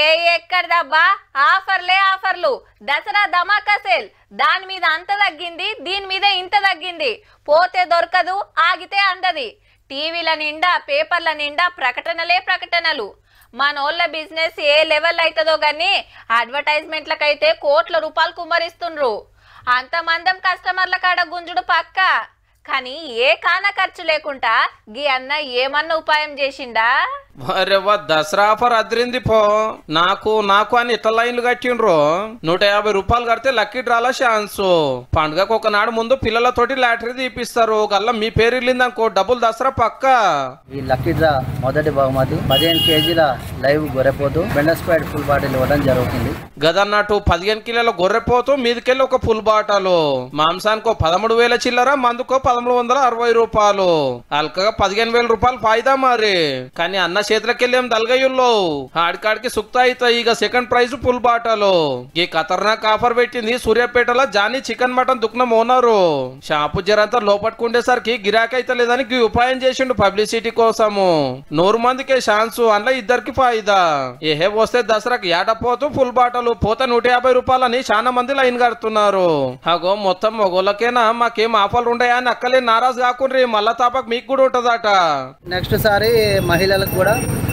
ఏ ఎక్కడదబ్బా ఆఫర్లే ఆఫర్లు దసరా ధమాకా సేల్ దాని మీద అంత తగ్గింది దీని మీద ఇంత తగ్గింది పోతే దొరకదు ఆగితే అందది టీవీల నిండా పేపర్ల నిండా ప్రకటనలే ప్రకటనలు మనోళ్ళ బిజినెస్ ఏ లెవెల్ అవుతుందో గానీ అడ్వర్టైజ్మెంట్లకైతే కోట్ల రూపాయలు కుమ్మరిస్తుండ్రు అంతమందం కస్టమర్ల కాడ గుంజుడు పక్క కానీ ఏ కాన ఖర్చు లేకుండా గీ అన్న ఏమన్నా ఉపాయం చేసిండా అరేవా దసరా ఆఫర్ అదిరింది పో నాకు అని ఇట్లా లైన్లు కట్టిండ్రు 150 రూపాయలు కడితే లక్కీ డ్రాల ఛాన్స్ పండుగకు ఒకనాడు ముందు పిల్లలతోటి లాటరీ తీపిస్తారు గల్లా మీ పేరు వెళ్ళిందనుకో డబ్బులు దసరా పక్క ఈ లక్కీ డ్రా మొదటి బహుమతి 15 కేజీల లైవ్ గొర్రెపోతు బెండస్పైడ్ ఫుల్ బాటిల్ ఇవ్వడం జరుగుతుంది గదన్నట్టు 15 కిలోల గొర్రెపోతు మీదికెళ్ళి ఒక ఫుల్ బాటలు మాంసానికో 13,000 చిల్లర మందుకో 1,360 రూపాయలు అల్కగా 15,000 రూపాయలు ఫాయిదా మరి కానీ అన్న చేతులకెళ్ళేం దల్గయ్యుల్లో ఆడికాడికి సుక్తా అవుతాయి ఇక సెకండ్ ప్రైజ్ ఫుల్ బాటలు ఈ ఖతర్నాక్ ఆఫర్ పెట్టింది సూర్యాపేటలో జానీ చికెన్ మటన్ దుకాణం ఓనరు షాపు జరంతా లోపట్టుకుండేసరికి గిరాకీ అయితే లేదని ఉపాయం చేసిండు పబ్లిసిటీ కోసము 100 మందికే ఛాన్స్ అందులో ఇద్దరికి ఫాయిదా ఏహే వస్తే దసరాకి ఏటపోతూ ఫుల్ బాటలు పోతే 150 రూపాయలని చాలా మంది లైన్ కడుతున్నారు అగో మొత్తం మొగోళ్ళకేనా మాకేం ఆఫర్లు ఉంటాయా అని అక్కలే నారాజు కాకుండా మళ్ళా తాపక్ మీకు కూడా ఉంటదట నెక్స్ట్ సారి మహిళలకు కూడా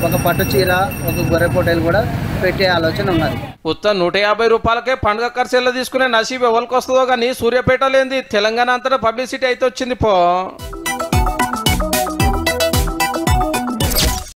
ఒక పట్టు చీర ఒక గొర్రె పొట్టేలు కూడా పెట్టే ఆలోచన ఉన్నది ఉత్త 150 రూపాయలకే పండుగ ఖర్చుల్లో తీసుకునే నసీబ్ ఎవరికి వస్తుందో కానీ సూర్యాపేట లేని తెలంగాణ అంతటా పబ్లిసిటీ అయితే వచ్చింది పో